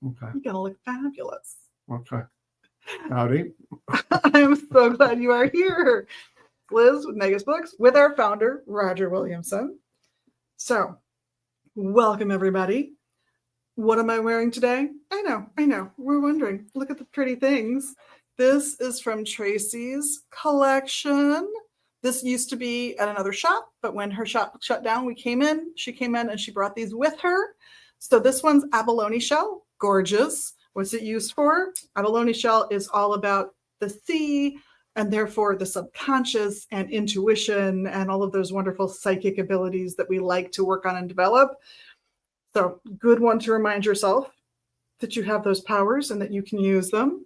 Okay. You're going to look fabulous. Okay. Howdy. I'm so glad you are here, Liz with Magus Books, with our founder, Roger Williamson. So, welcome everybody. What am I wearing today? I know. We're wondering. Look at the pretty things. This is from Tracy's collection. This used to be at another shop, but when her shop shut down, she came in and she brought these with her. So this one's abalone shell, gorgeous. What's it used for? Abalone shell is all about the sea and therefore the subconscious and intuition and all of those wonderful psychic abilities that we like to work on and develop. So good one to remind yourself that you have those powers and that you can use them.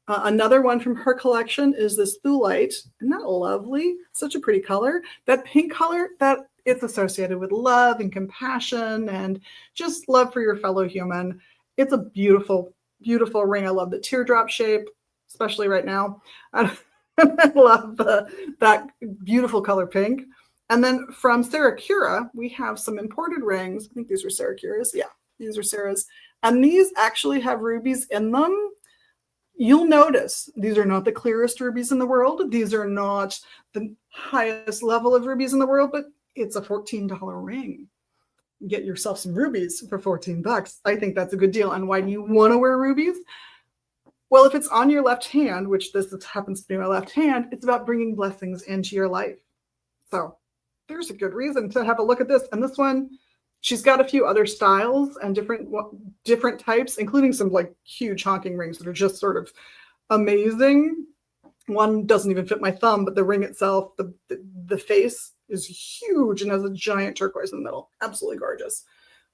Another one from her collection is this Thulite. Isn't that lovely? Such a pretty color. That pink color, that it's associated with love and compassion and just love for your fellow human. It's a beautiful, beautiful ring. I love the teardrop shape, especially right now. I love that beautiful color pink. And then from Sarah Cura, we have some imported rings. I think these are Sarah Cura's. Yeah, these are Sarah's. And these actually have rubies in them. You'll notice these are not the clearest rubies in the world. These are not the highest level of rubies in the world, but it's a $14 ring. Get yourself some rubies for $14. I think that's a good deal. And why do you want to wear rubies? Well, if it's on your left hand, which this happens to be my left hand, it's about bringing blessings into your life. So there's a good reason to have a look at this. And this one, she's got a few other styles and different types, including some like huge honking rings that are just sort of amazing. One doesn't even fit my thumb, but the ring itself, the face is huge and has a giant turquoise in the middle. Absolutely gorgeous.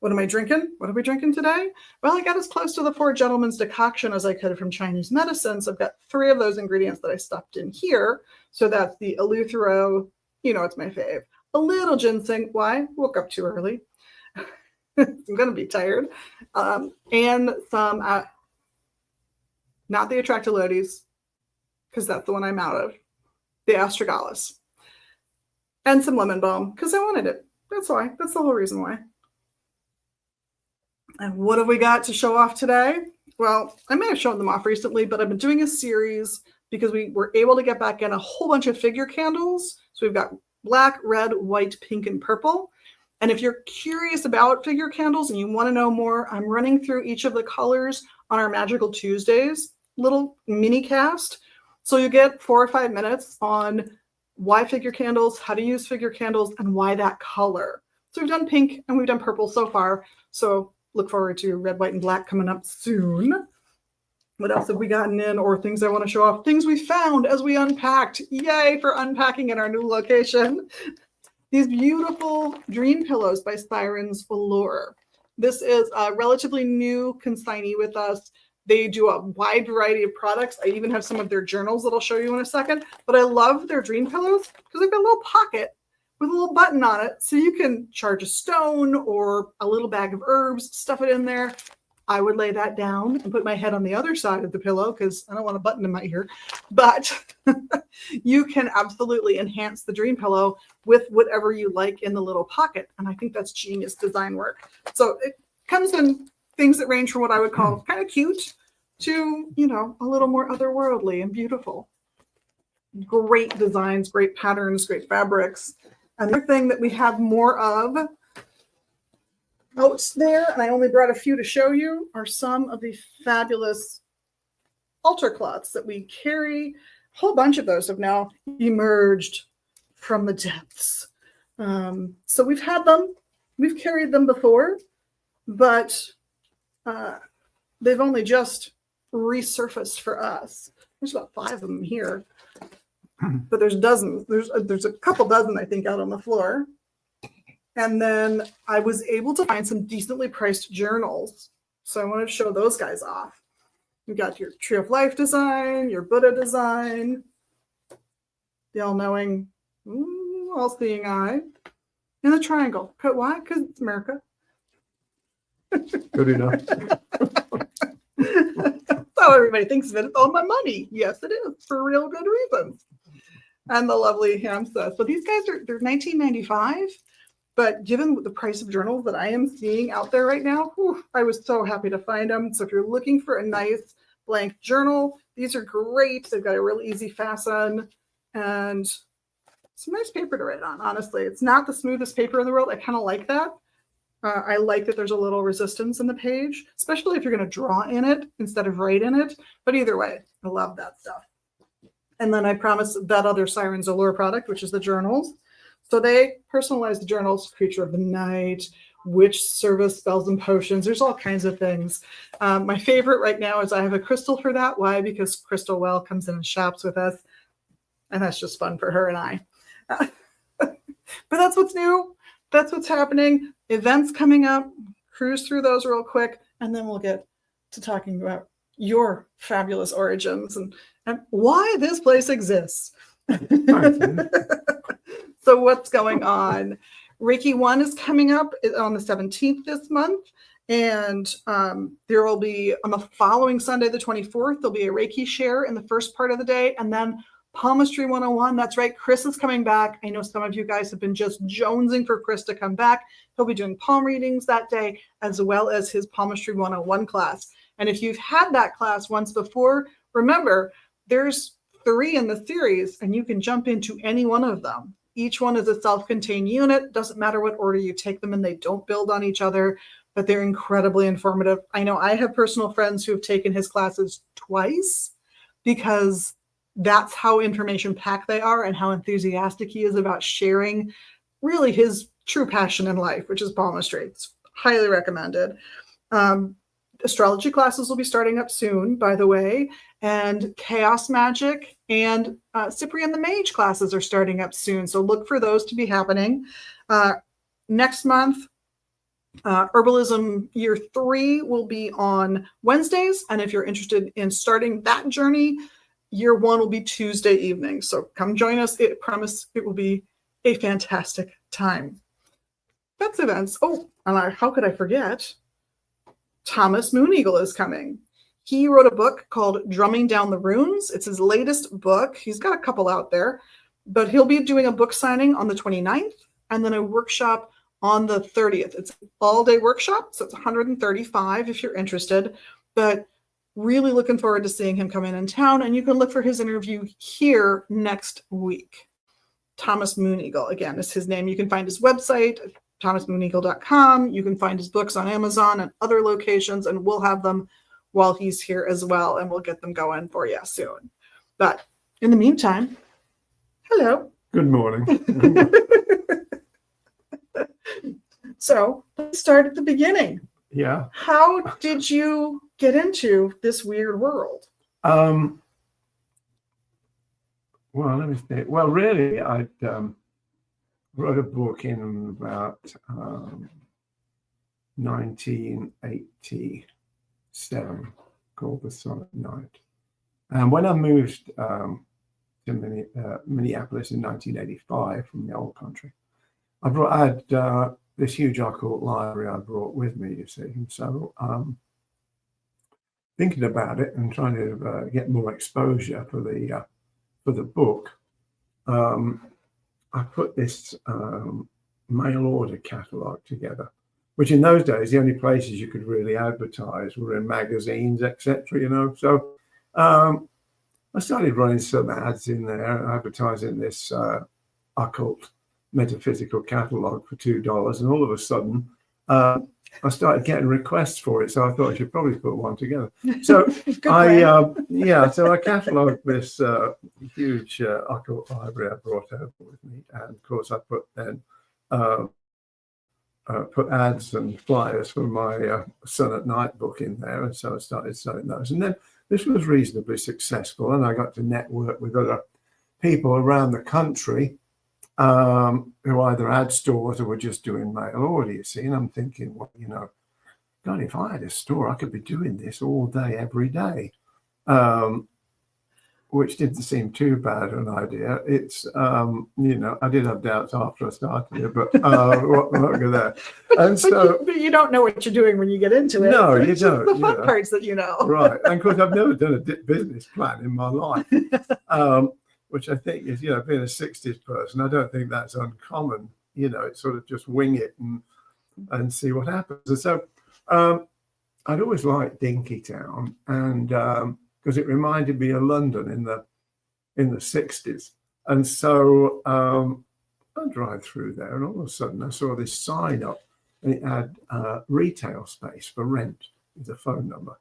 What am I drinking? What are we drinking today? Well, I got as close to the Four Gentlemen's decoction as I could from Chinese medicine. So I've got 3 of those ingredients that I stuffed in here. So that's the Eleuthero, it's my fave. A little ginseng. Why? Woke up too early. I'm going to be tired. And some, not the Atractylodes, because that's the one I'm out of. The Astragalus. And some lemon balm, because I wanted it. That's why. That's the whole reason why. And what have we got to show off today? Well, I may have shown them off recently, but I've been doing a series because we were able to get back in a whole bunch of figure candles. So we've got black, red, white, pink, and purple. And if you're curious about figure candles and you want to know more, I'm running through each of the colors on our Magical Tuesdays little mini cast. So you get 4 or 5 minutes on why figure candles, how to use figure candles, and why that color. So we've done pink and we've done purple so far. So look forward to red, white, and black coming up soon. What else have we gotten in or things I want to show off? Things we found as we unpacked. Yay for unpacking in our new location. These beautiful dream pillows by Siren's Allure. This is a relatively new consignee with us. They do a wide variety of products. I even have some of their journals that I'll show you in a second. But I love their dream pillows because they've got a little pocket with a little button on it. So you can charge a stone or a little bag of herbs, stuff it in there. I would lay that down and put my head on the other side of the pillow because I don't want a button in my ear. But you can absolutely enhance the dream pillow with whatever you like in the little pocket. And I think that's genius design work. So it comes in things that range from what I would call kind of cute to, a little more otherworldly and beautiful. Great designs, great patterns, great fabrics. Another thing that we have more of out there, and I only brought a few to show you, are some of the fabulous altar cloths that we carry. A whole bunch of those have now emerged from the depths. So we've had them, we've carried them before, but they've only just resurfaced for us. There's about 5 of them here, but there's dozens. There's a couple dozen, I think, out on the floor. And then I was able to find some decently priced journals. So I wanted to show those guys off. You got your Tree of Life design, your Buddha design, the all-knowing, all-seeing eye, and the triangle. Why? Because it's America. Good enough. So everybody thinks of it. It's all my money. Yes, it is, for real good reasons. And the lovely ham says, so these guys they're $19.95. But given the price of journals that I am seeing out there right now, I was so happy to find them. So if you're looking for a nice blank journal, these are great. They've got a real easy fasten and some nice paper to write on, honestly. It's not the smoothest paper in the world. I kind of like that. I like that there's a little resistance in the page, especially if you're going to draw in it instead of write in it. But either way, I love that stuff. And then I promised that other Sirens Allure product, which is the journals. So they personalize the journals, creature of the night, witch service, spells and potions. There's all kinds of things. My favorite right now is I have a Crystal for that. Why? Because Crystal Well comes in and shops with us. And that's just fun for her and I. But that's what's new. That's what's happening. Events coming up. Cruise through those real quick. And then we'll get to talking about your fabulous origins and why this place exists. So what's going on? Reiki 1 is coming up on the 17th this month. And there will be, on the following Sunday, the 24th, there'll be a Reiki share in the first part of the day. And then Palmistry 101, that's right, Chris is coming back. I know some of you guys have been just jonesing for Chris to come back. He'll be doing palm readings that day, as well as his Palmistry 101 class. And if you've had that class once before, remember, there's 3 in the series, and you can jump into any one of them. Each one is a self-contained unit. Doesn't matter what order you take them in. They don't build on each other, but they're incredibly informative. I know I have personal friends who have taken his classes twice because that's how information packed they are and how enthusiastic he is about sharing really his true passion in life, which is palmistry. It's highly recommended. Astrology classes will be starting up soon, by the way, and chaos magic and Cyprian the Mage classes are starting up soon. So look for those to be happening. Next month, Herbalism Year 3 will be on Wednesdays. And if you're interested in starting that journey, Year 1 will be Tuesday evening. So come join us. I promise it will be a fantastic time. That's events. Oh, and how could I forget? Thomas Moon-Eagle is coming. He wrote a book called Drumming Down the Runes. It's his latest book. He's got a couple out there, but he'll be doing a book signing on the 29th and then a workshop on the 30th. It's an all-day workshop, so it's $135 if you're interested, but really looking forward to seeing him come in town, and you can look for his interview here next week. Thomas Moon-Eagle, again, is his name. You can find his website, thomasmooneagle.com. You can find his books on Amazon and other locations, and we'll have them while he's here as well, and we'll get them going for you soon. But in the meantime, hello. Good morning. So let's start at the beginning. Yeah. How did you get into this weird world? Well, let me think. Well, really, I wrote a book in about 1987 called The Sun at Night. And when I moved to Minneapolis in 1985 from the old country, I had this huge occult library I brought with me, you see. And so thinking about it and trying to get more exposure for the book, I put this mail order catalog together, which in those days, the only places you could really advertise were in magazines, etc., you know. So I started running some ads in there, advertising this occult metaphysical catalog for $2, and all of a sudden I started getting requests for it, so I thought I should probably put one together. So I cataloged this huge occult library I brought over with me, and of course I put ads and flyers for my Sun at Night book in there, and so I started selling those. And then this was reasonably successful, and I got to network with other people around the country who either had stores or were just doing mail order, you see. And I'm thinking, well, you know, God, if I had a store, I could be doing this all day, every day, which didn't seem too bad an idea. It's, you know, I did have doubts after I started it, but we're not going there. And so, but you don't know what you're doing when you get into it. No, you it's don't. The fun parts that you know. Right. And of course, I've never done a business plan in my life. Which I think is, you know, being a 60s person, I don't think that's uncommon, it's sort of just wing it and see what happens. And so I'd always liked Dinkytown, and because it reminded me of London in the 60s. And so I drive through there, and all of a sudden I saw this sign up, and it had retail space for rent with a phone number.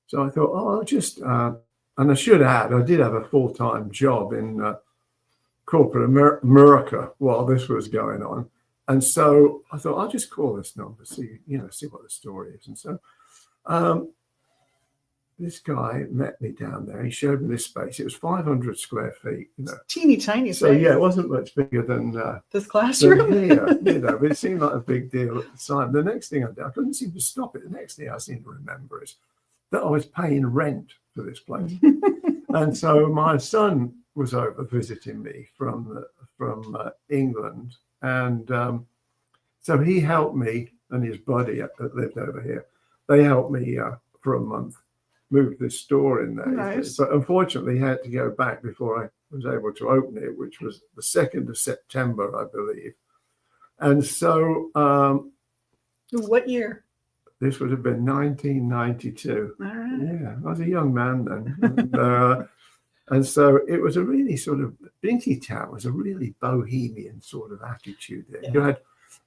So I thought, I'll just, and I should add, I did have a full-time job in corporate America while this was going on. And so I thought, I'll just call this number, see what the story is. And so this guy met me down there. He showed me this space. It was 500 square feet. Teeny tiny so space. Yeah, it wasn't much bigger than this classroom. Here, but it seemed like a big deal at the time. The next thing I did, I couldn't seem to stop it. The next thing I seem to remember is that I was paying rent for this place. And so my son was over visiting me from England, and so he helped me, and his buddy that lived over here. They helped me for a month move this store in there. Nice. But unfortunately, he had to go back before I was able to open it, which was the 2nd of September, I believe. And so what year? This would have been 1992. All right. Yeah, I was a young man then. And so it was a really sort of, Dinkytown was a really bohemian sort of attitude there. Yeah. You had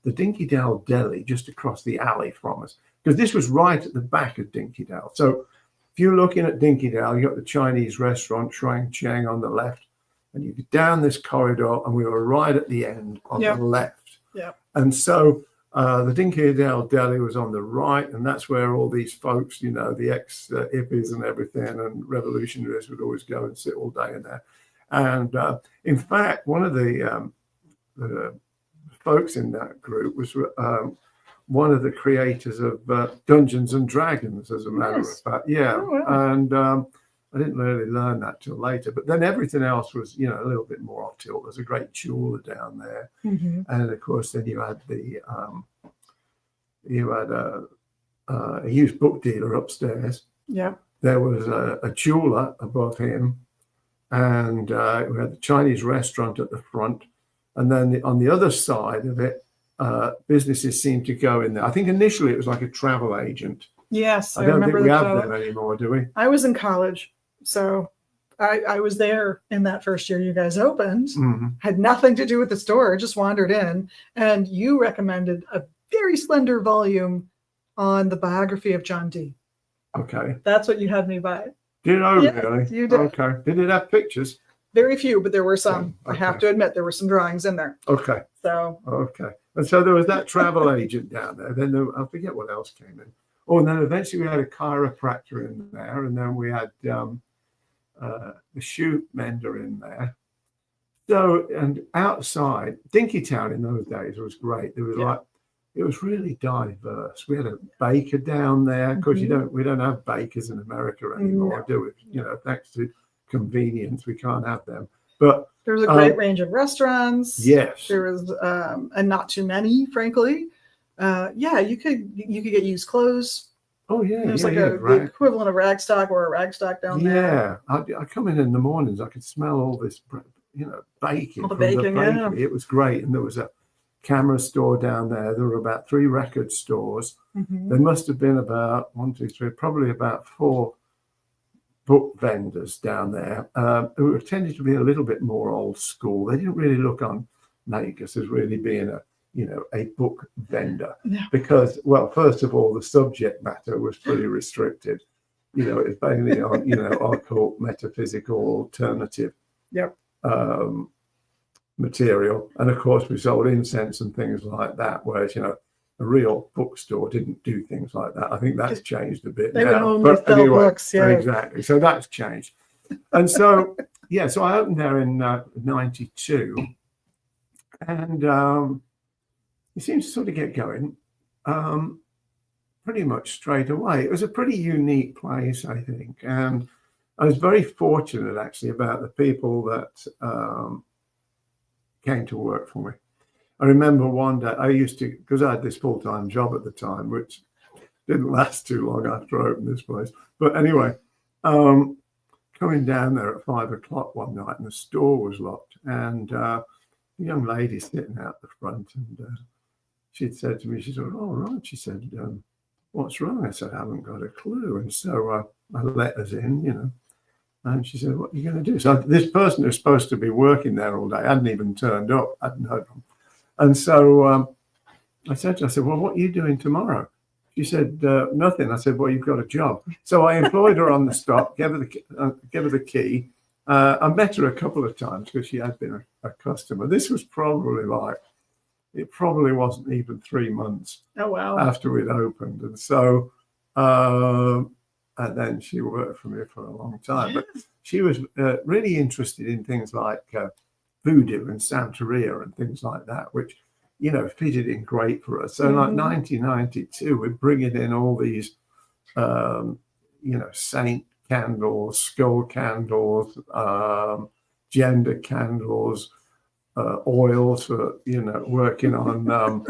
the Dinky Deli just across the alley from us, because this was right at the back of Dinky. So if you're looking at Dinky, you got the Chinese restaurant, Shuang Cheng, on the left, and you get down this corridor, and we were right at the end on the left. Yeah. And so the Dinky Deli was on the right, and that's where all these folks, the ex-hippies and everything and revolutionaries would always go and sit all day in there. And in fact, one of the folks in that group was one of the creators of Dungeons and Dragons, as a matter of fact. Yeah. Oh, wow. And I didn't really learn that till later. But then everything else was, a little bit more off tilt. There's a great jeweler down there. Mm-hmm. And of course, then you had a used book dealer upstairs. Yeah. There was a jeweler above him. And we had the Chinese restaurant at the front. And then on the other side of it, businesses seemed to go in there. I think initially it was like a travel agent. Yes, I don't think remember we have them anymore, do we? I was in college, so I was there in that first year you guys opened. Mm-hmm. Had nothing to do with the store, just wandered in, and you recommended a very slender volume on the biography of John Dee. Okay. That's what you had me buy. Did I Yes, really? you did. Okay. Did it have pictures? Very few, but there were some. Okay. I have to admit, there were some drawings in there. Okay. So. Okay. And so there was that travel agent down there. Then I forget what else came in. Oh, and then eventually we had a chiropractor in there, and then we had the shoe mender in there. So, and outside, Dinkytown in those days was great. There was it was really diverse. We had a baker down there. Of course, we don't have bakers in America anymore, do we? Thanks to convenience, we can't have them. But there was a great range of restaurants. Yes. There was, and not too many, frankly. You could get used clothes. Oh yeah, there's the equivalent of Ragstock or a Ragstock down there. Yeah, I come in the mornings. I could smell all this, baking. All the from baking, bakery. It was great, and there was a camera store down there. There were about 3 record stores. Mm-hmm. There must have been about 1, 2, 3, probably about 4 book vendors down there who tended to be a little bit more old school. They didn't really look on Magus as really being a book vendor, because, well, first of all, the subject matter was pretty restricted. It was mainly on, occult, metaphysical, alternative material. And of course, we sold incense and things like that, whereas, a real bookstore didn't do things like that. I think that's changed a bit they now. Would only sell books, exactly. So that's changed. And so, so I opened there in 92, and it seemed to sort of get going pretty much straight away. It was a pretty unique place, I think. And I was very fortunate, actually, about the people that came to work for me. I remember one day I used to, because I had this full-time job at the time, which didn't last too long after I opened this place. But anyway, coming down there at 5 o'clock one night, and the store was locked. And young lady sitting out the front, and she'd said to me, she said, "Oh, right." She said, "What's wrong?" I said, "I haven't got a clue." And so I let us in, and she said, "What are you going to do?" So this person who's supposed to be working there all day hadn't even turned up. I hadn't heard from him. And so I said, "Well, what are you doing tomorrow?" She said, "Nothing." I said, "Well, you've got a job." So I employed her on the stop, gave her the key. I met her a couple of times because she had been a customer. This was probably it probably wasn't even 3 months after we'd opened. And so, and then she worked for me for a long time. But she was really interested in things like voodoo and Santeria and things like that, which, fitted in great for us. So like 1992, we're bringing in all these, saint candles, skull candles, gender candles, oils for, working on,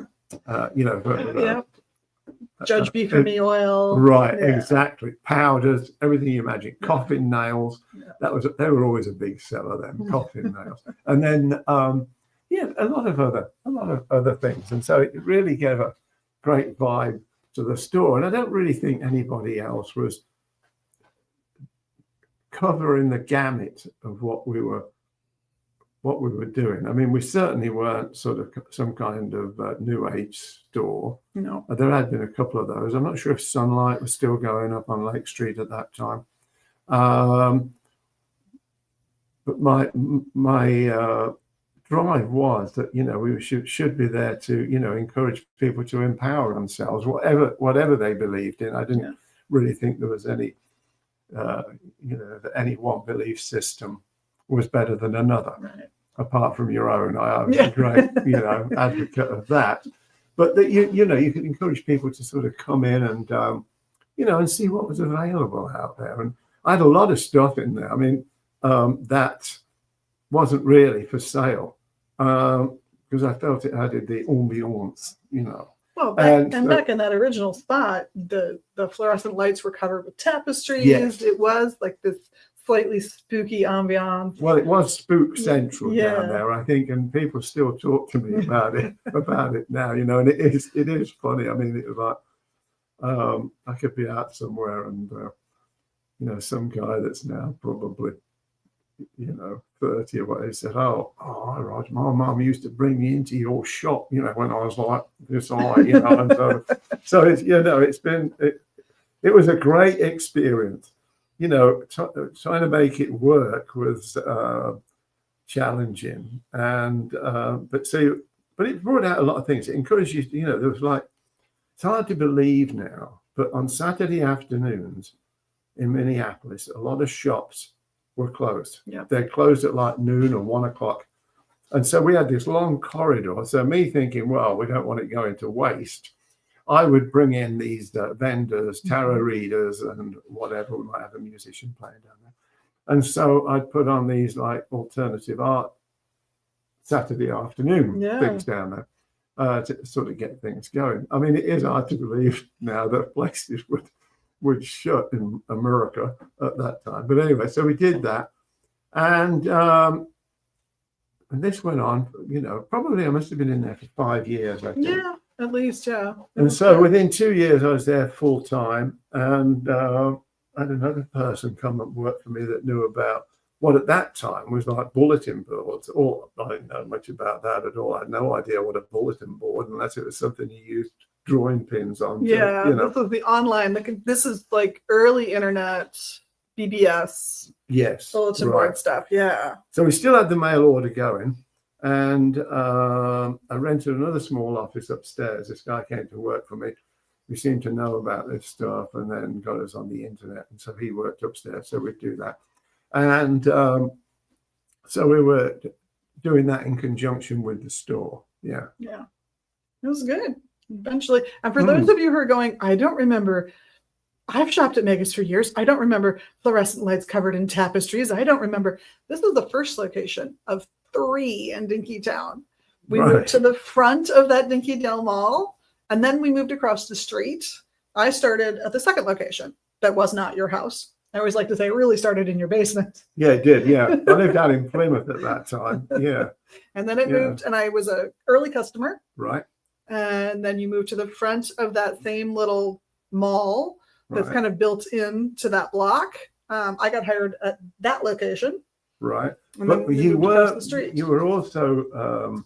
Judge Be For Me oil. Right, exactly. Powders, everything you imagine. Coffin nails. They were always a big seller then, coffin nails. And then a lot of other things. And so it really gave a great vibe to the store. And I don't really think anybody else was covering the gamut of what we were doing. I mean, we certainly weren't sort of some kind of new age store. No. There had been a couple of those. I'm not sure if Sunlight was still going up on Lake Street at that time. But my drive was that, we should be there to, encourage people to empower themselves, whatever they believed in. I didn't really think there was any, that any one belief system was better than another. Right. Apart from your own. I was a great, advocate of that. But that you could encourage people to sort of come in and, and see what was available out there. And I had a lot of stuff in there. I mean, that wasn't really for sale because I felt it added the ambiance, Well, back in that original spot, the fluorescent lights were covered with tapestries. Yes. It was like this slightly spooky ambiance. Well, it was spook central down there, I think, and people still talk to me about it now, and it is funny. I mean, it was like I could be out somewhere and some guy that's now probably 30 or whatever said, "Oh, Roger, my mum used to bring me into your shop, when I was like this high, and so it's it was a great experience. Trying to make it work was challenging, and but it brought out a lot of things. It encouraged you. There was it's hard to believe now, but on Saturday afternoons in Minneapolis, a lot of shops were closed. Yeah. They closed at like noon or 1 o'clock, and so we had this long corridor. So me thinking, well, we don't want it going to waste. I would bring in these vendors, tarot readers, and whatever. We might have a musician playing down there. And so I'd put on these like alternative art Saturday afternoon things down there to sort of get things going. I mean, it is hard to believe now that places would shut in America at that time. But anyway, so we did that. And this went on, probably I must have been in there for 5 years, I think. Yeah. At least, yeah. And so within 2 years, I was there full time, and I had another person come and work for me that knew about what at that time was like bulletin boards. Or I didn't know much about that at all. I had no idea what a bulletin board, unless it was something you used drawing pins on. Yeah, this was the online. This is like early internet, BBS. Yes, bulletin board stuff. Yeah. So we still had the mail order going. And I rented another small office upstairs. This guy came to work for me. We seemed to know about this stuff and then got us on the internet. And so he worked upstairs, so we'd do that. And so we were doing that in conjunction with the store. Yeah. Yeah. It was good. Eventually. And for those of you who are going, I don't remember. I've shopped at Magus for years. I don't remember fluorescent lights covered in tapestries. I don't remember. This is the first location of 3 in Dinkytown. We moved to the front of that Dinky-Dale Mall, and then we moved across the street. I started at the second location that was not your house, I always like to say it really started in your basement. Yeah, it did. Yeah. I lived out in Plymouth at that time. Yeah. And then it Yeah. moved, and I was an early customer. Right. And then you moved to the front of that same little mall that's Right. kind of built into that block. I got hired at that location. Right. And But then you moved across were the street. you were also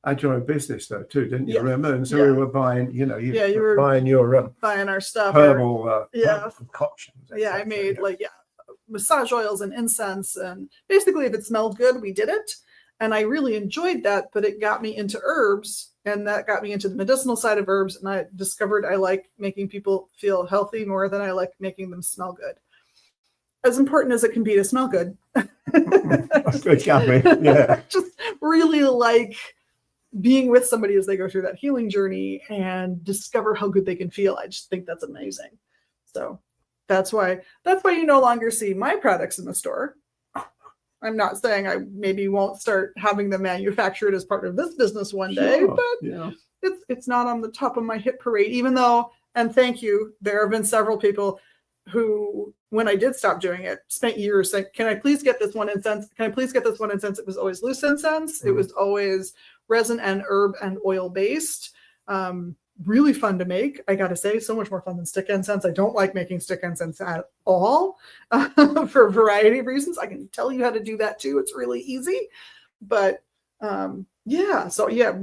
had your own business though too, didn't you? Yes. Remember? And so Yeah. we were buying, you know, Yeah, you were were buying your buying our stuff. herbal Yeah. concoctions. Yeah, I etc. made massage oils and incense, and basically if it smelled good, we did it. And I really enjoyed that, but it got me into herbs, and that got me into the medicinal side of herbs. And I discovered I like making people feel healthy more than I like making them smell good. As important as it can be to smell good. It can be. Yeah. Just really like being with somebody as they go through that healing journey and discover how good they can feel. I just think that's amazing. So that's why you no longer see my products in the store. I'm not saying I maybe won't start having them manufactured as part of this business one day, Sure. but Yeah. it's not on the top of my hit parade, even though, and thank you, there have been several people who, when I did stop doing it, spent years saying, can I please get this one incense? Can I please get this one incense? It was always loose incense. It was always resin and herb and oil based. Really fun to make. I got to say, so much more fun than stick incense. I don't like making stick incense at all for a variety of reasons. I can tell you how to do that too. It's really easy. But yeah, so yeah,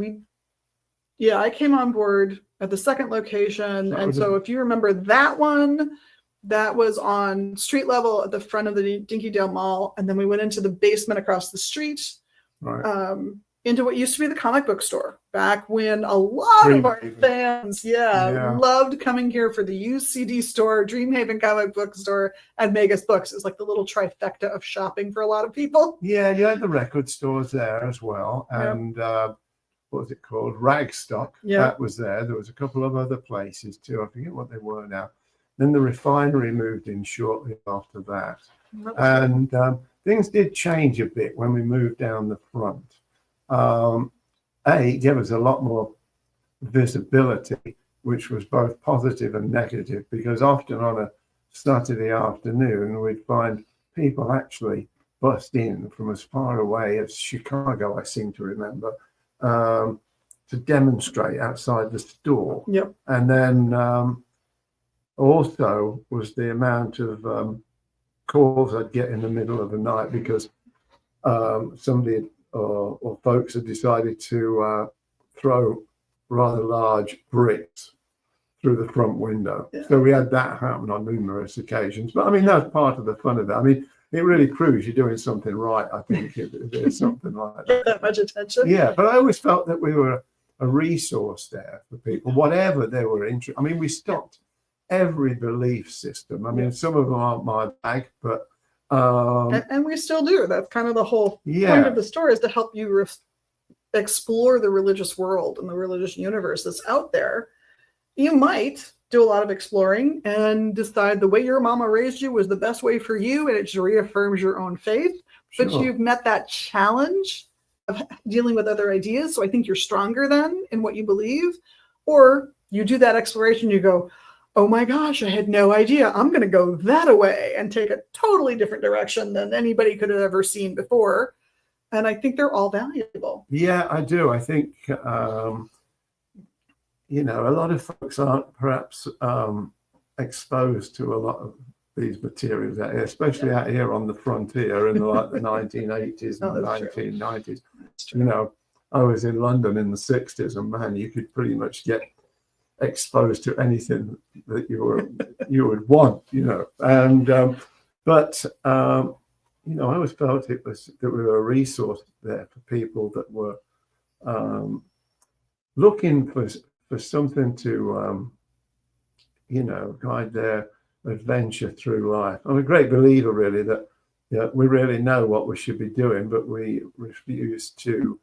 I came on board at the second location. And so if you remember that one, that was on street level at the front of the Dinkeydale Mall. And then we went into the basement across the street. Right. Into what used to be the comic book store back when a lot of our fans, loved coming here for the used CD store, Dreamhaven comic book store, and Magus books. It's like the little trifecta of shopping for a lot of people. Yeah, you had the record stores there as well. And what was it called? Ragstock. Yeah. That was there. There was a couple of other places too. I forget what they were now. Then the refinery moved in shortly after that. And things did change a bit when we moved down the front. It gave us a lot more visibility, which was both positive and negative, because often on a Saturday afternoon, we'd find people actually bust in from as far away as Chicago, I seem to remember, to demonstrate outside the store. Yep. And then also was the amount of calls I'd get in the middle of the night because somebody or folks had decided to throw rather large bricks through the front window. Yeah. So we had that happen on numerous occasions. But I mean, that's part of the fun of that. I mean, it really proves you're doing something right, I think, if there's something like that. That much attention. Yeah, but I always felt that we were a resource there for people, whatever they were interested. I mean, we stopped every belief system. I mean, some of them aren't my bag, but and we still do. That's kind of the whole point of the story, is to help you explore the religious world and the religious universe that's out there. You might do a lot of exploring and decide the way your mama raised you was the best way for you, and it just reaffirms your own faith. Sure. But you've met that challenge of dealing with other ideas, so I think you're stronger then in what you believe. Or you do that exploration, you go, oh my gosh, I had no idea. I'm going to go that way and take a totally different direction than anybody could have ever seen before. And I think they're all valuable. Yeah, I do. I think, you know, a lot of folks aren't perhaps exposed to a lot of these materials out here, especially out here on the frontier in the 1980s and 1990s. You know, I was in London in the 60s, and man, you could pretty much get exposed to anything that you would want, you know. And but you know, I always felt that we were a resource there for people that were looking for something to you know, guide their adventure through life. I'm a great believer, really, that we really know what we should be doing, but we refuse to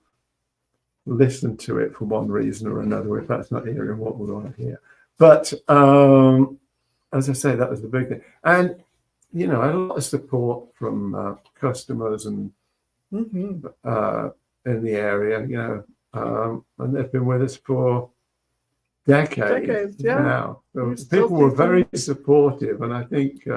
listen to it for one reason or another, if that's not hearing what we want to hear. But as I say, that was the big thing. And, you know, I had a lot of support from customers and in the area, you know, and they've been with us for decades now. So people were very supportive, and I think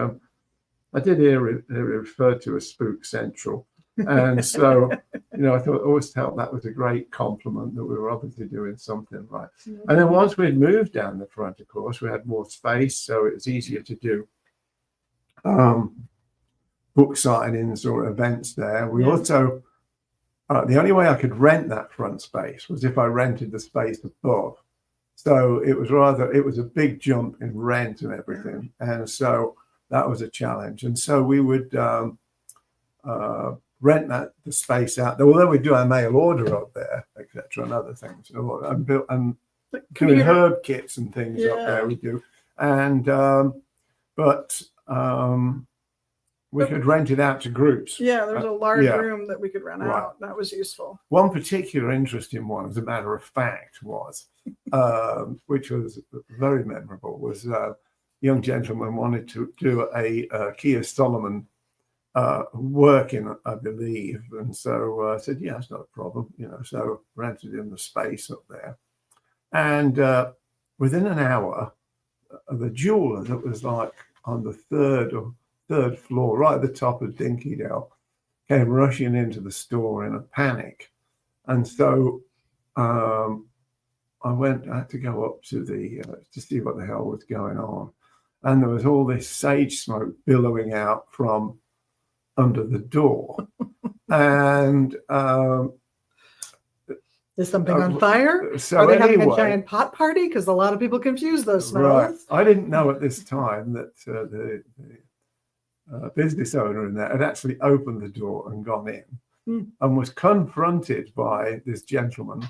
I did hear it referred to as Spook Central. And so, I thought always felt that was a great compliment that we were obviously doing something right. Mm-hmm. And then once we'd moved down the front, of course, we had more space, so it was easier to do book signings or events there. We also, the only way I could rent that front space was if I rented the space above. So it was a big jump in rent and everything. And so that was a challenge. And so we would rent the space out there, although we do our mail order up there, etc., and other things, and doing herb kits and things up there we do, and but we could rent it out to groups. Yeah, there was a large room that we could rent out. That was useful. One particular interesting one, as a matter of fact, was which was very memorable, was a young gentleman wanted to do a Keir Solomon working, I believe, and so I said, yeah, it's not a problem, so rented him the space up there. And within an hour, the jeweler that was like on the third floor, right at the top of Dinkeydale, came rushing into the store in a panic. And so I had to go up to to see what the hell was going on. And there was all this sage smoke billowing out from under the door. And is something on fire? So are they having a giant pot party? Because a lot of people confuse those smells. Right. I didn't know at this time that the business owner in there had actually opened the door and gone in and was confronted by this gentleman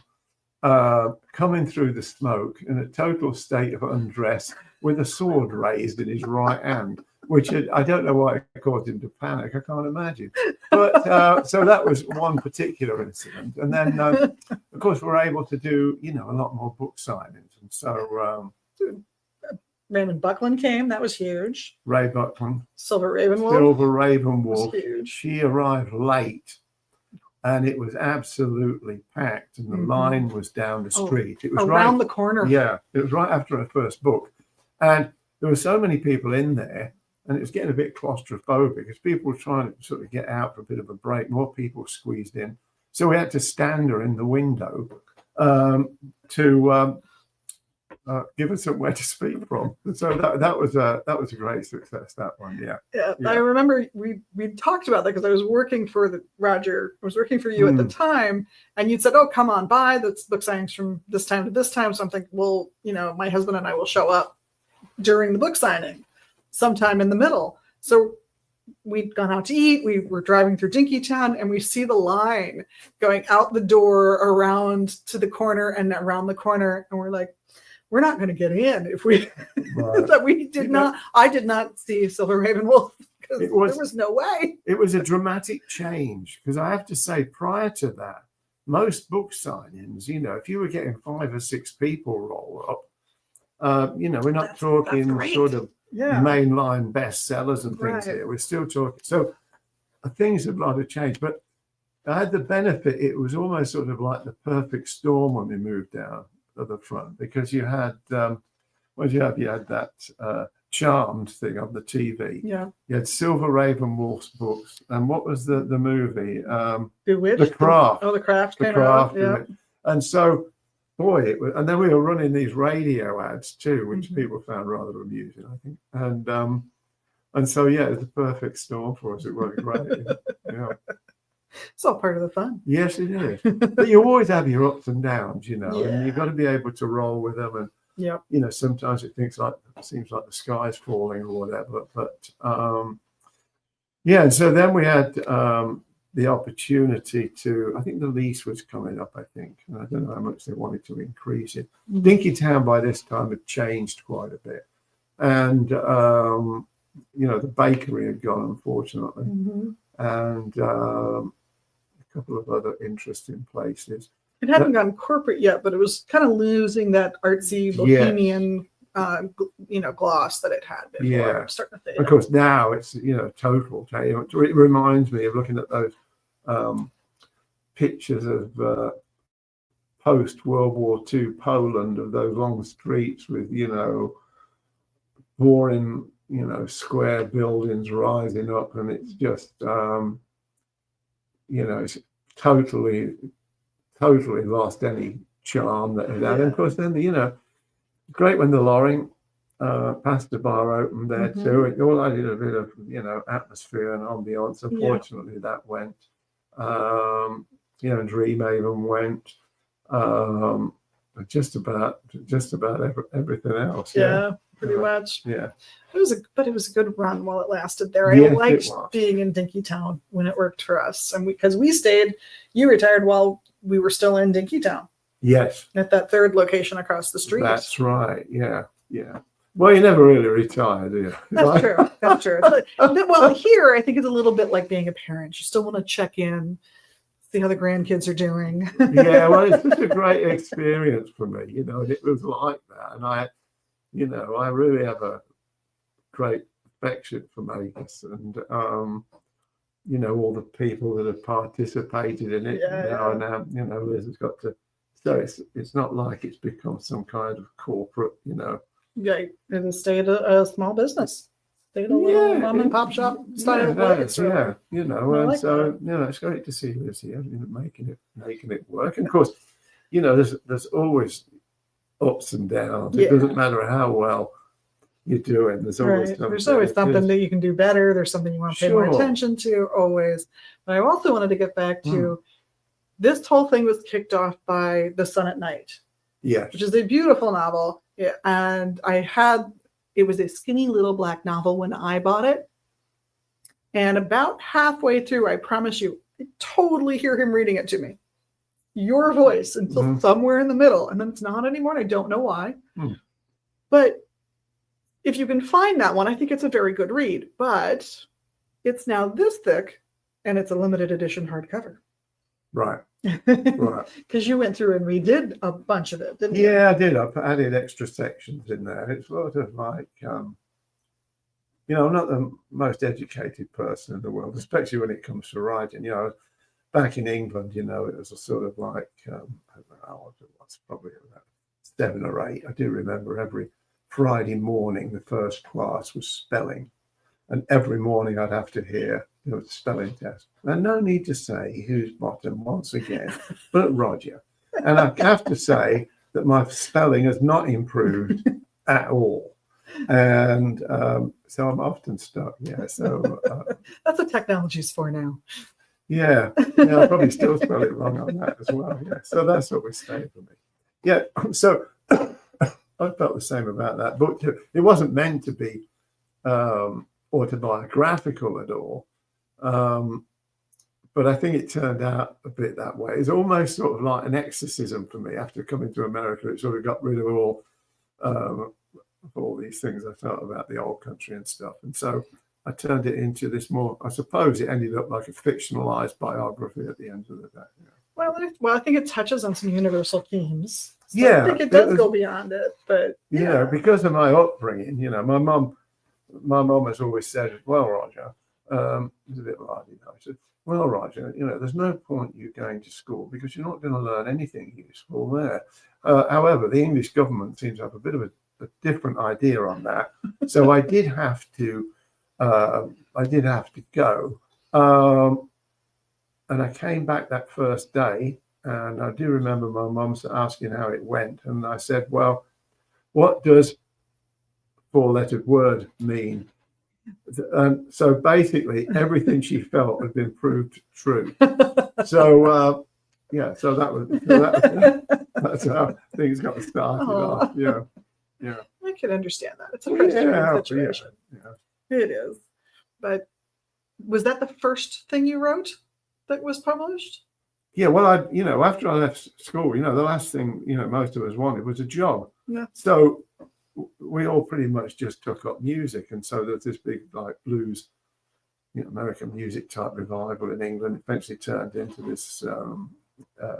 coming through the smoke in a total state of undress with a sword raised in his right hand, which I don't know why it caused him to panic. I can't imagine. But so that was one particular incident. And then, of course, we're able to do, a lot more book signings. And so Raymond Buckland came. That was huge. Ray Buckland. Silver Ravenwolf. Silver Ravenwolf. Huge. She arrived late. And it was absolutely packed, and the line was down the street. It was around the corner. Yeah, it was right after her first book, and there were so many people in there, and it was getting a bit claustrophobic because people were trying to sort of get out for a bit of a break. More people squeezed in, so we had to stand her in the window to give us somewhere to speak from. So that was a great success, that one. Yeah. I remember we talked about that because I was working for Roger. I was working for you at the time, and you'd said, "Oh, come on by. That's book signings from this time to this time." So I'm thinking, well, my husband and I will show up during the book signing, sometime in the middle. So we'd gone out to eat. We were driving through Dinkytown, and we see the line going out the door, around to the corner, and around the corner, and we're like, we're not going to get in if we that we did not. I did not see Silver Ravenwolf because there was no way. It was a dramatic change because I have to say, prior to that, most book signings, if you were getting 5 or 6 people roll up, we're not talking sort of mainline bestsellers and things here. We're still talking. So things have a lot of change, but I had the benefit. It was almost sort of like the perfect storm when we moved down at the front, because you had you had that Charmed thing on the TV. Yeah. You had Silver Ravenwolf's books, and what was the movie? Bewitched. The Craft. The Craft came out. Yeah. And so, boy, it was. And then we were running these radio ads too, which people found rather amusing, I think. And so it was a perfect storm for us. It was great. Yeah. It's all part of the fun. Yes, it is. But you always have your ups and downs, and you've got to be able to roll with them. And sometimes it seems like the sky's falling or whatever. But and so then we had the opportunity to. I think the lease was coming up. I think, and I don't know how much they wanted to increase it. Dinkytown by this time had changed quite a bit, and the bakery had gone, unfortunately, and a couple of other interesting places. It hadn't gone corporate yet, but it was kind of losing that artsy bohemian, gloss that it had before. Yeah, starting to fade. Of course, now it's total. It reminds me of looking at those pictures of post World War II Poland, of those long streets with boring square buildings rising up, and it's just, it's totally lost any charm that it had. And of course, then, great when the Loring pasta bar opened there too. It all added a bit of, atmosphere and ambiance. Unfortunately, that went. Dreamhaven went. Just about everything else. Yeah, pretty much. Yeah. It was a good run while it lasted there. Yes, I liked being in Dinkytown when it worked for us, and because we stayed. You retired while we were still in Dinkytown. Yes. At that third location across the street. That's right. Yeah. Well, you never really retire, do you? That's true. That's true. Well, here I think it's a little bit like being a parent. You still want to check in, see how the grandkids are doing. Yeah, well, it's such a great experience for me, and it was like that. And I really have a great affection for Magus and, all the people that have participated in it. And Liz has got to, so it's not like it's become some kind of corporate, Yeah, it stayed a small business. Stayed a little mom and pop shop style place. Really. It's great to see Liz here making it work. And of course, there's always ups and downs. It doesn't matter how well you're doing. There's always something that you can do better. There's something you want to pay more attention to, always. But I also wanted to get back to this whole thing was kicked off by The Sun at Night. Yes. Which is a beautiful novel. Yeah, and it was a skinny little black novel when I bought it. And about halfway through, I promise you, I totally hear him reading it to me. Your voice until somewhere in the middle. And then it's not anymore. And I don't know why. But if you can find that one, I think it's a very good read. But it's now this thick, and it's a limited edition hardcover. Right. Because you went through and redid a bunch of it, didn't you? Yeah, I did. I added extra sections in there. It's sort of like, I'm not the most educated person in the world, especially when it comes to writing. Back in England, it was a sort of like, I don't know how it was, probably about 7 or 8. I do remember every Friday morning, the first class was spelling. And every morning I'd have to hear the spelling test. And no need to say who's bottom once again, but Roger. And I have to say that my spelling has not improved at all. And so I'm often stuck. Yeah. So that's what technology's for now. Yeah. I'll probably still spell it wrong on that as well. Yeah. So that's what we stayed for me. Yeah. So I felt the same about that book too. It wasn't meant to be autobiographical at all. But I think it turned out a bit that way. It's almost sort of like an exorcism for me after coming to America. It sort of got rid of all these things I felt about the old country and stuff. And so I turned it into this more, I suppose it ended up like a fictionalized biography at the end of the day. Yeah. Well, I think it touches on some universal themes. So Yeah. I think it does go beyond it, but yeah, because of my upbringing, my mum has always said, well, Roger, it's a bit like, she said, well, Roger, there's no point you going to school because you're not going to learn anything useful there. However, the English government seems to have a bit of a different idea on that. So I did have to go. And I came back that first day, and I do remember my mum asking how it went. And I said, well, what does 4-lettered word mean? And so basically everything she felt had been proved true. So so that's how things got started off. Yeah. I can understand that. It's a frustrating situation. Yeah. It is. But was that the first thing you wrote that was published? Yeah, well, after I left school, the last thing, most of us wanted was a job. Yeah. So we all pretty much just took up music. And so there's this big, like, blues, American music type revival in England. Eventually turned into this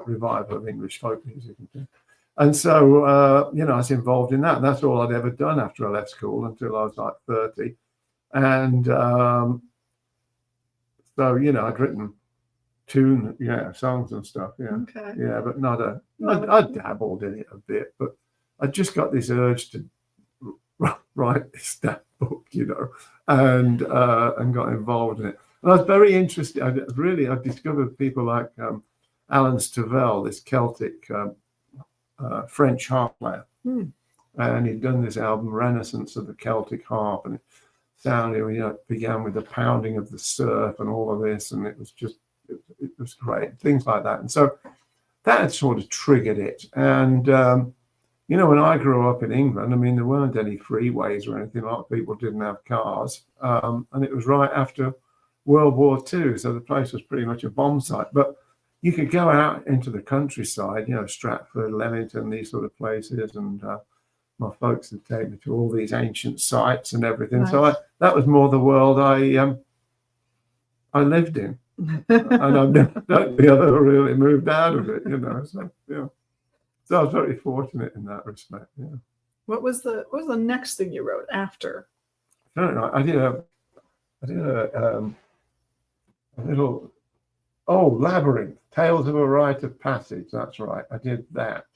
revival of English folk music. And so, I was involved in that. And that's all I'd ever done after I left school until I was like 30. And so, I'd written songs and stuff. Yeah. Okay. Yeah, but I dabbled in it a bit, but I just got this urge to write that book, and got involved in it. And I was very interested. I discovered people like Alan Stivell, this Celtic French harp player, and he'd done this album Renaissance of the Celtic Harp, and it sounded, it began with the pounding of the surf and all of this, and it was great, things like that. And so that had sort of triggered it. And when I grew up in England, I mean, there weren't any freeways or anything. A lot of people didn't have cars, and it was right after World War II, so the place was pretty much a bomb site. But you could go out into the countryside, Stratford, Leamington, these sort of places, and my folks would take me to all these ancient sites and everything. Nice. So that was more the world I lived in, and I don't think I ever really moved out of it, So yeah, so I was very fortunate in that respect. Yeah. What was the next thing you wrote after? I don't know. I did a little Labyrinth, Tales of a Rite of Passage. That's right. I did that.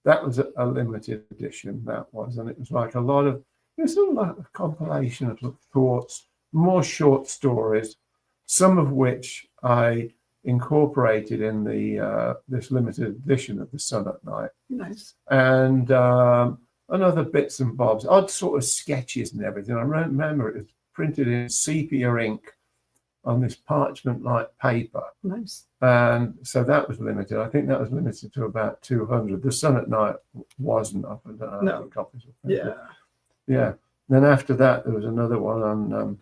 That was a limited edition, that was, and it was like a lot of, it was sort of like a compilation of thoughts, more short stories, some of which I incorporated in the this limited edition of The Sun at Night. Nice. And other bits and bobs, odd sort of sketches and everything. I remember it was printed in sepia ink on this parchment-like paper. Nice. And so that was limited. I think that was limited to about 200. The Sun at Night wasn't. I don't know how many copies of it. Yeah. Yeah. Then after that, there was another one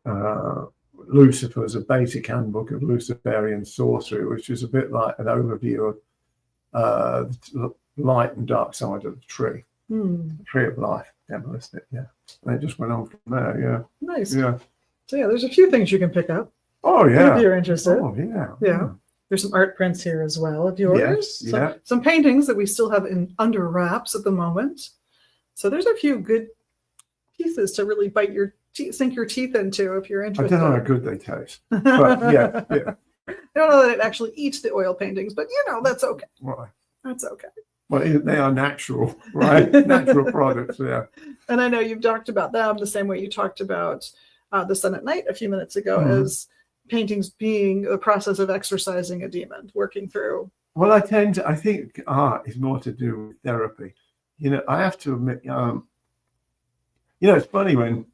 on Lucifer's, a basic handbook of Luciferian sorcery, which is a bit like an overview of the light and dark side of the tree. The tree of life, listed it, yeah. And it just went on from there, yeah. Nice. Yeah. So yeah, there's a few things you can pick up. Oh yeah. If you're interested. Oh yeah. Yeah. There's some art prints here as well of yours. Yes, Some paintings that we still have under wraps at the moment. So there's a few good pieces to really sink your teeth into if you're interested. I don't know how good they taste, but yeah. I don't know that it actually eats the oil paintings, but that's okay. Right. That's okay. Well, they are natural, right? Natural products, yeah. And I know you've talked about them the same way you talked about The Sun at Night a few minutes ago, as paintings being the process of exorcising a demon, working through. Well, I think art is more to do with therapy. I have to admit, it's funny when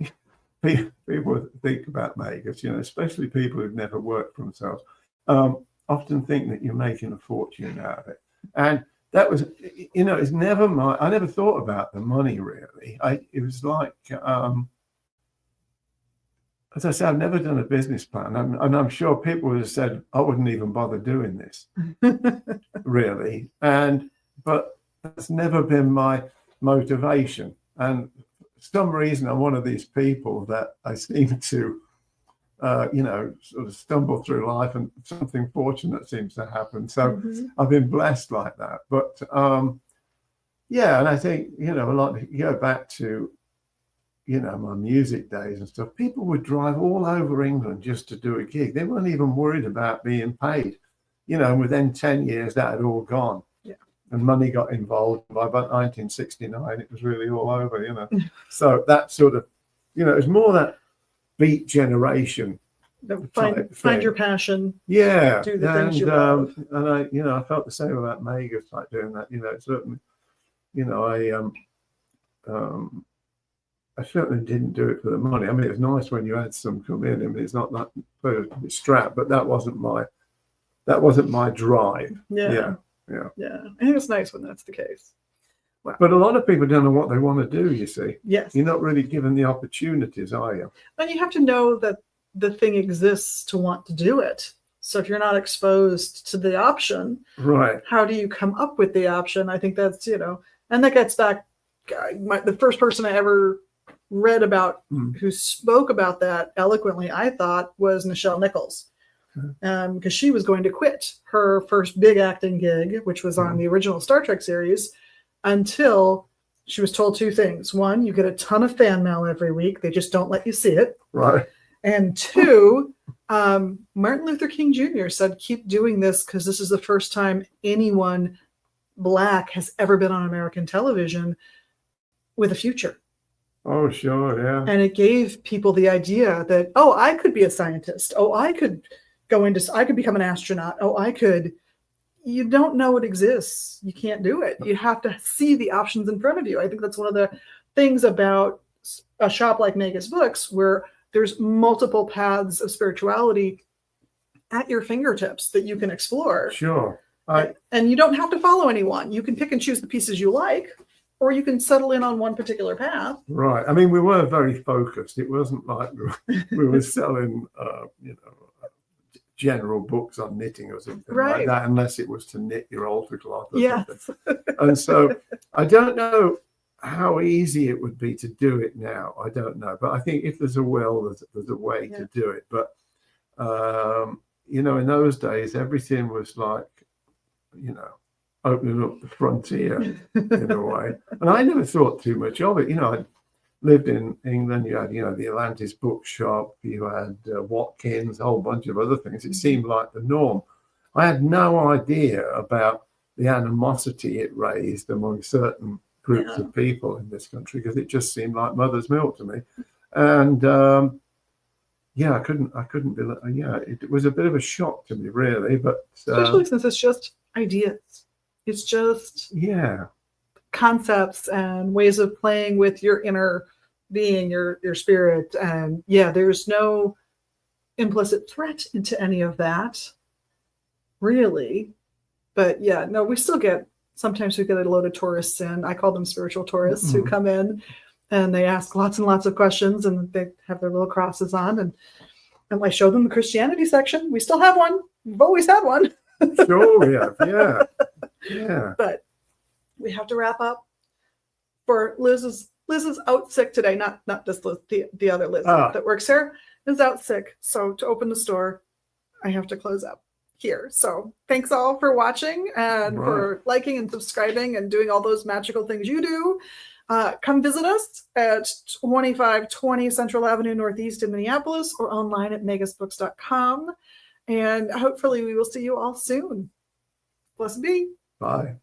people think about Magus, especially people who've never worked for themselves, often think that you're making a fortune out of it. And that was, it's never I never thought about the money really. It was like, as I said, I've never done a business plan. And I'm sure people would have said, I wouldn't even bother doing this, really. But that's never been my motivation. And for some reason, I'm one of these people that I seem to, sort of stumble through life and something fortunate seems to happen. So I've been blessed like that. But and I think, a lot, you go back to, my music days and stuff, people would drive all over England just to do a gig. They weren't even worried about being paid. And within 10 years, that had all gone. Yeah. And money got involved. By about 1969, it was really all over, So that sort of, it's more that Beat Generation. Find your passion. Yeah. Do the things you love. And I felt the same about Magus, like doing that. Certainly, I certainly didn't do it for the money. I mean, it's nice when you had some come in. I mean, it's not that strap, but that wasn't my drive. Yeah. I think it's nice when that's the case. Wow. But a lot of people don't know what they want to do, you see. Yes. You're not really given the opportunities, are you? And you have to know that the thing exists to want to do it. So if you're not exposed to the option, right? How do you come up with the option? I think that's, and that gets back, the first person I ever read about who spoke about that eloquently, I thought, was Nichelle Nichols. Because she was going to quit her first big acting gig, which was on the original Star Trek series, until she was told two things. One, you get a ton of fan mail every week. They just don't let you see it. Right. And two, Martin Luther King Jr. said, keep doing this because this is the first time anyone Black has ever been on American television. with a future. Oh, sure, yeah. And it gave people the idea that, oh, I could be a scientist. Oh, I could I could become an astronaut. Oh, you don't know it exists. You can't do it. You have to see the options in front of you. I think that's one of the things about a shop like Magus Books, where there's multiple paths of spirituality at your fingertips that you can explore. Sure. And you don't have to follow anyone. You can pick and choose the pieces you like, or you can settle in on one particular path. Right. I mean, we were very focused. It wasn't like we were selling, general books on knitting or something like that, unless it was to knit your altar cloth or something. And so I don't know how easy it would be to do it now. I don't know. But I think if there's a will, there's a way to do it. But, in those days, everything was like, opening up the frontier in a way. And I never thought too much of it. I lived in England. You had, the Atlantis bookshop. You had Watkins, a whole bunch of other things. It seemed like the norm. I had no idea about the animosity it raised among certain groups of people in this country, because it just seemed like mother's milk to me. And I couldn't be. It was a bit of a shock to me, really. But especially since it's just ideas. It's just concepts and ways of playing with your inner being, your spirit. And there's no implicit threat into any of that, really. But we still sometimes we get a load of tourists in. I call them spiritual tourists who come in and they ask lots and lots of questions, and they have their little crosses on, and I show them the Christianity section. We still have one. We've always had one. Sure we have. Yeah. But we have to wrap up. For Liz is out sick today. Not just Liz, the other Liz that works here is out sick. So to open the store, I have to close up here. So thanks all for watching and for liking and subscribing and doing all those magical things you do. Come visit us at 2520 Central Avenue Northeast in Minneapolis, or online at magusbooks.com. And hopefully we will see you all soon. Blessed be. Bye.